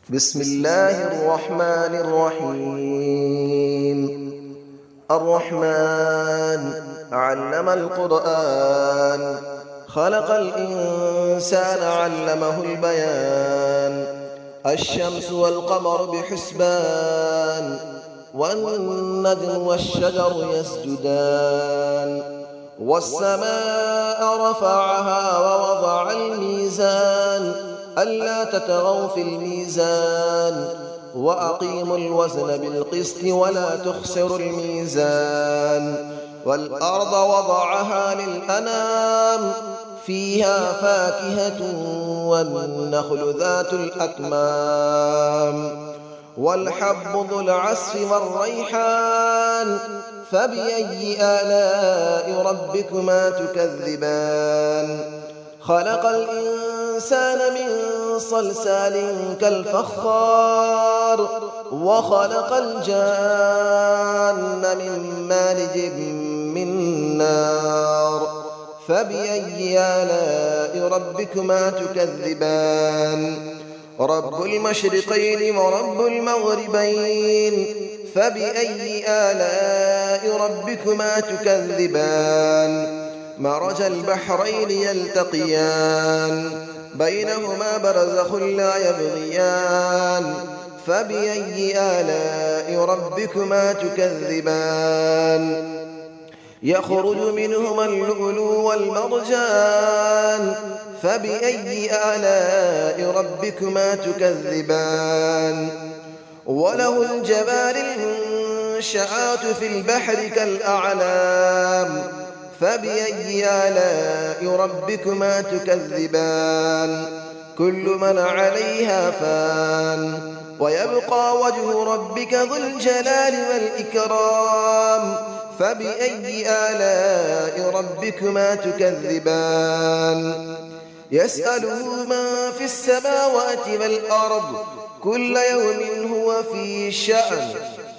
بسم الله الرحمن الرحيم. الرحمن علم القرآن، خلق الإنسان علمه البيان. الشمس والقمر بحسبان، والنجم والشجر يسجدان. والسماء رفعها ووضع الميزان، ألا تطغوا في الميزان، وأقيموا الوزن بالقسط ولا تخسروا الميزان. والأرض وضعها للأنام، فيها فاكهة والنخل ذات الأكمام، والحب ذو العصف والريحان. فبأي آلاء ربكما تكذبان؟ خلق الإنسان من صلصال كالفخار، وخلق الجان من مارج من نار. فبأي آلاء ربكما تكذبان؟ رب المشرقين ورب المغربين. فبأي آلاء ربكما تكذبان؟ مرج البحرين يلتقيان، بينهما برزخ لا يبغيان. فبأي آلاء ربكما تكذبان؟ يخرج منهما اللؤلؤ والمرجان. فبأي آلاء ربكما تكذبان؟ وله الجبال المنشآت في البحر كالأعلام. فبأي آلاء ربكما تكذبان؟ كل من عليها فان، ويبقى وجه ربك ذو الجلال والإكرام. فبأي آلاء ربكما تكذبان؟ يسأله من في السماوات والأرض، كل يوم هو في شأن.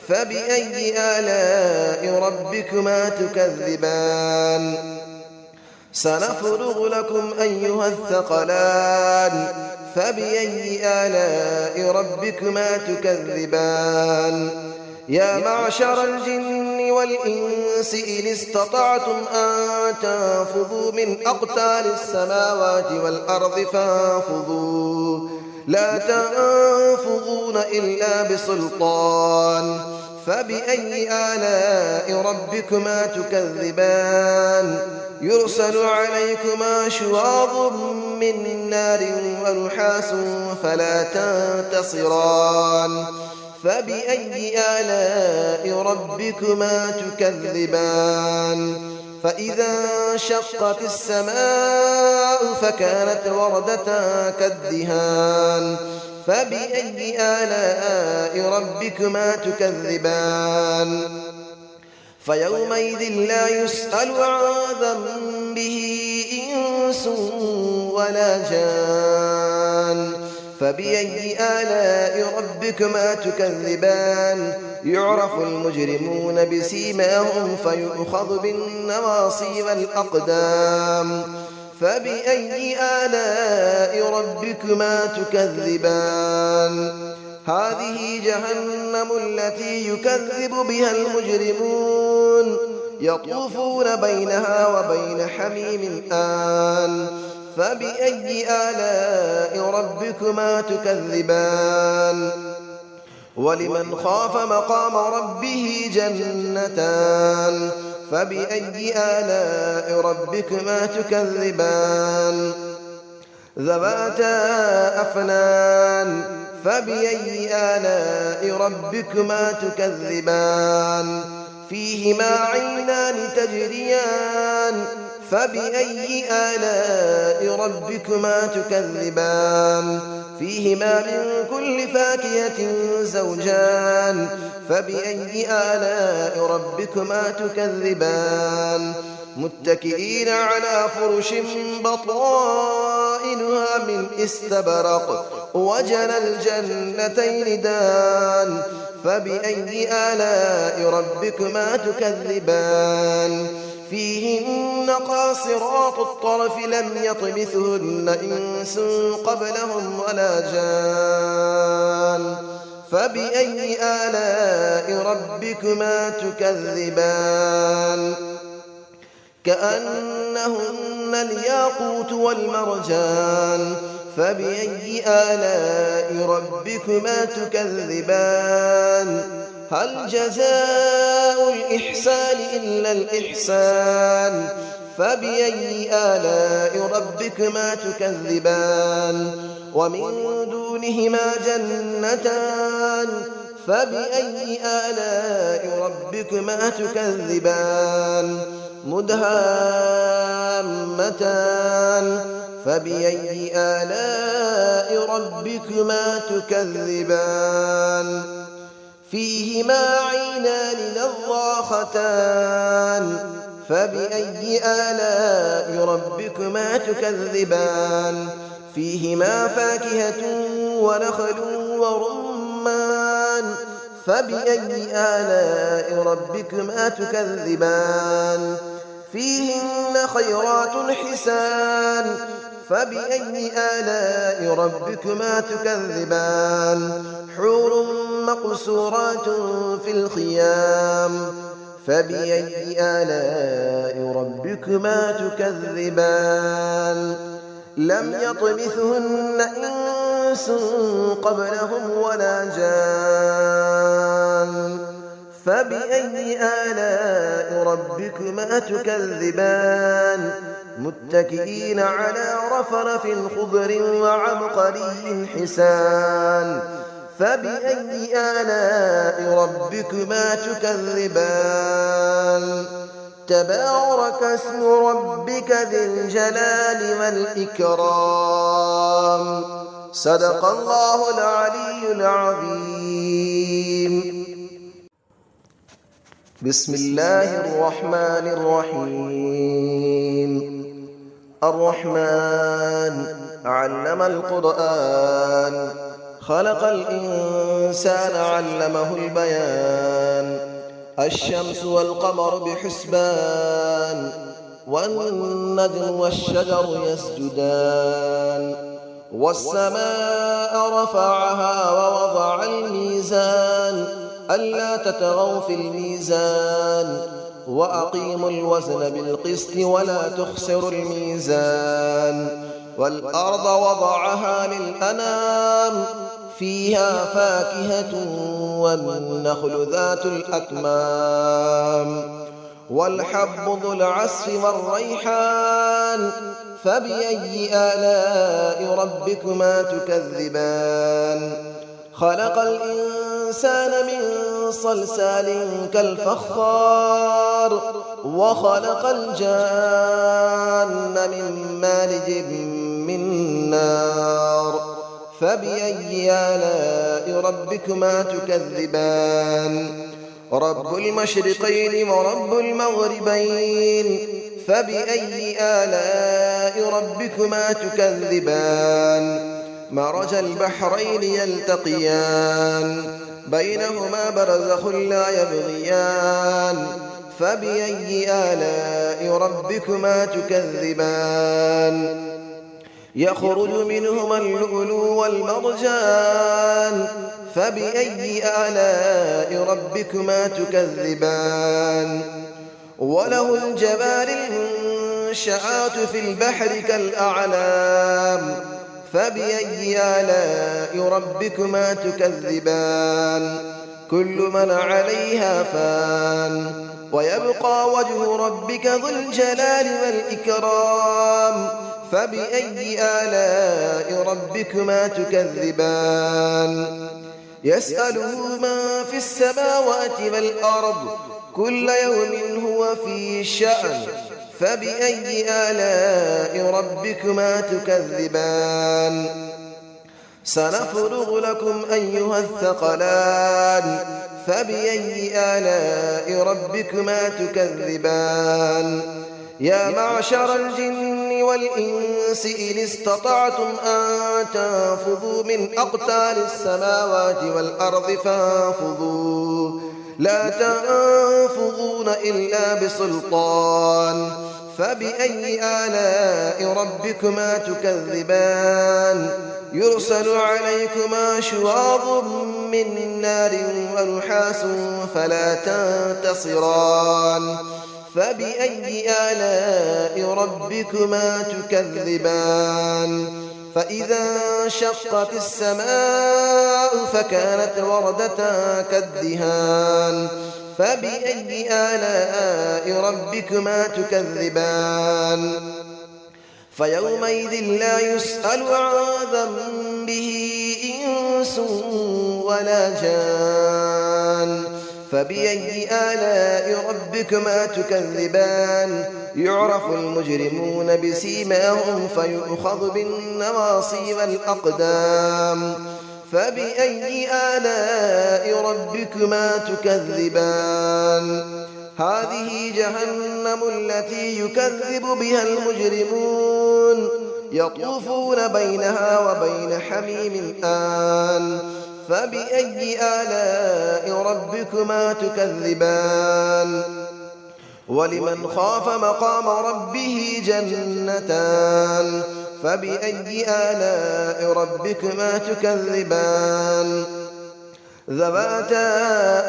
فبأي آلاء ربكما تكذبان؟ سنفرغ لكم أيها الثقلان. فبأي آلاء ربكما تكذبان؟ يا معشر الجن والإنس إن استطعتم أن تنفذوا من أقطار السماوات والأرض فانفذوا، لا تنفذون إلا بسلطان. فبأي آلاء ربكما تكذبان؟ يرسل عليكما شواظ من نار ونحاس فلا تنتصران. فبأي آلاء ربكما تكذبان؟ فإذا انشقت السماء فكانت وردة كالدهان. فبأي آلاء ربكما تكذبان؟ فيومئذ لا يسأل عن ذنبه إنس ولا جان. فبأي آلاء ربكما تكذبان؟ يعرف المجرمون بسيماهم فيؤخذ بالنواصي والأقدام. فبأي آلاء ربكما تكذبان؟ هذه جهنم التي يكذب بها المجرمون، يطوفون بينها وبين حميم آن. فبأي آلاء ربكما تكذبان؟ ولمن خاف مقام ربه جنتان. فبأي آلاء ربكما تكذبان؟ ذواتا أفنان. فبأي آلاء ربكما تكذبان؟ فيهما عينان تجريان. فبأي آلاء ربكما تكذبان؟ فيهما من كل فاكهة زوجان. فبأي آلاء ربكما تكذبان؟ متكئين على فرش بطائنها من استبرق، وجنى الجنتين دان. فبأي آلاء ربكما تكذبان؟ فيهن قاصرات الطرف لم يطمثهن إنس قبلهم ولا جان فبأي آلاء ربكما تكذبان كأنهن الياقوت والمرجان فبأي آلاء ربكما تكذبان هل جزاء الإحسان إلا الإحسان فبأي آلاء ربكما تكذبان ومن دونهما جنتان فبأي آلاء ربكما تكذبان مدهامتان فبأي آلاء ربكما تكذبان فيهما عينان نضاختان فبأي آلاء ربكما تكذبان فيهما فاكهة ونخل ورمان فبأي آلاء ربكما تكذبان فيهن خيرات حسان فبأي آلاء ربكما تكذبان حور مقصورات في الخيام فبأي آلاء ربكما تكذبان لم يطمثهن إنس قبلهم ولا جان فبأي آلاء ربكما تكذبان متكئين على رفرف خضر وعبقري حسان فبأي آلاء ربكما تكذبان تبارك اسم ربك ذي الجلال والإكرام صدق الله العلي العظيم بسم الله الرحمن الرحيم الرحمن علم القرآن خلق الإنسان علمه البيان الشمس والقمر بحسبان والنجم والشجر يسجدان والسماء رفعها ووضع الميزان ألا تطغوا في الميزان وأقيموا الوزن بالقسط ولا تخسروا الميزان والأرض وضعها للأنام فيها فاكهة والنخل ذات الأكمام والحب ذو العصف والريحان فبأي آلاء ربكما تكذبان خلق الإنسان من صلصال كالفخار وخلق الجان من مارج من نار فبأي آلاء ربكما تكذبان رب المشرقين ورب المغربين فبأي آلاء ربكما تكذبان مرج البحرين يلتقيان بينهما برزخ لا يبغيان فبأي آلاء ربكما تكذبان يخرج منهما اللؤلؤ والمرجان فبأي آلاء ربكما تكذبان وله الجبال المنشآت في البحر كالأعلام فبأي آلاء ربكما تكذبان كل من عليها فان ويبقى وجه ربك ذو الجلال والإكرام فبأي آلاء ربكما تكذبان يسأله من في السماوات والأرض كل يوم هو في شأن فبأي آلاء ربكما تكذبان سنفرغ لكم أيها الثقلان فبأي آلاء ربكما تكذبان يا معشر الجن والإنس إن استطعتم أن تنفذوا من أقطار السماوات والأرض فانفذوا لا تنفذون إلا بسلطان فبأي آلاء ربكما تكذبان يرسل عليكما شواظ من نار ونحاس فلا تنتصران فبأي آلاء ربكما تكذبان فإذا انشقت السماء فكانت وردة كالدهان فبأي آلاء ربكما تكذبان فيومئذ لا يسأل عن ذنبه إنس ولا جان فبأي آلاء ربكما تكذبان يعرف المجرمون بسيماهم فيؤخذ بالنواصي والأقدام فبأي آلاء ربكما تكذبان هذه جهنم التي يكذب بها المجرمون يطوفون بينها وبين حميم آن فبأي آلاء ربكما تكذبان ولمن خاف مقام ربه جنتان فبأي آلاء ربكما تكذبان ذواتا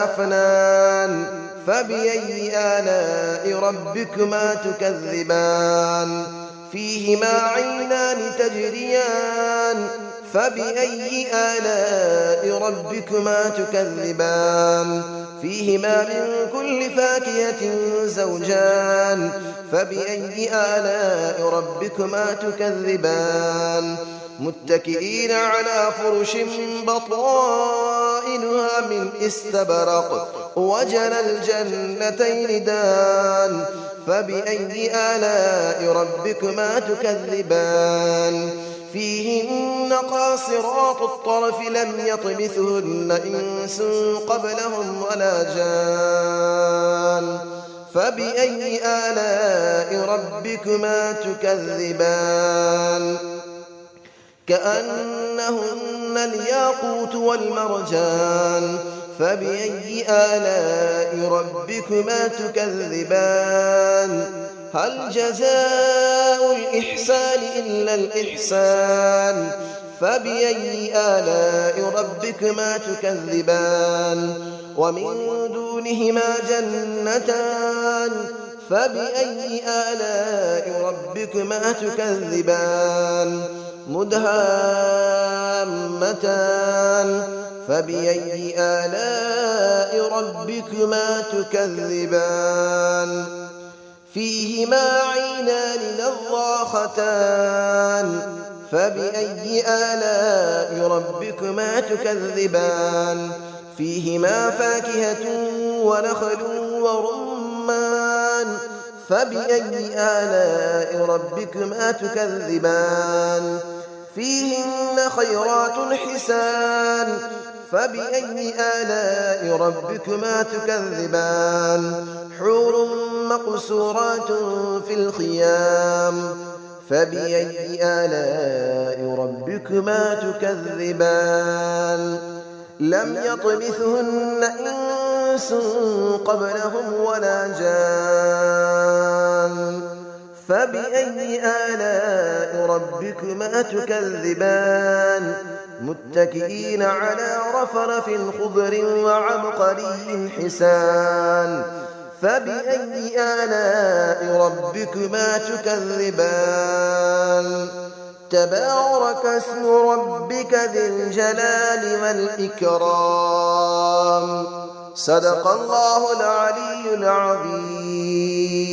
أفنان فبأي آلاء ربكما تكذبان فيهما عينان تجريان فبأي آلاء ربكما تكذبان فيهما من كل فاكهة زوجان فبأي آلاء ربكما تكذبان متكئين على فرش بطائنها من استبرق وجنى الجنتين دان فبأي آلاء ربكما تكذبان فيهن قاصرات الطرف لم يطمثهن إنس قبلهم ولا جان فبأي آلاء ربكما تكذبان كأنهن الياقوت والمرجان فبأي آلاء ربكما تكذبان هل جزاء الإحسان إلا الإحسان فبأي آلاء ربكما تكذبان ومن دونهما جنتان فبأي آلاء ربكما تكذبان مدهامتان فبأي آلاء ربكما تكذبان فيهما عينان نضاختان فبأي آلاء ربكما تكذبان فيهما فاكهة ونخل ورمان فبأي آلاء ربكما تكذبان فيهن خيرات حسان فبأي آلاء ربكما تكذبان حور مقصورات في الخيام فبأي آلاء ربكما تكذبان لم يطمثهن إنس قبلهم ولا جان فبأي آلاء ربكما تكذبان متكئين على رفرف خضر وعبقري حسان فبأي آلاء ربكما تكذبان تبارك اسم ربك ذي الجلال والإكرام صدق الله العلي العظيم.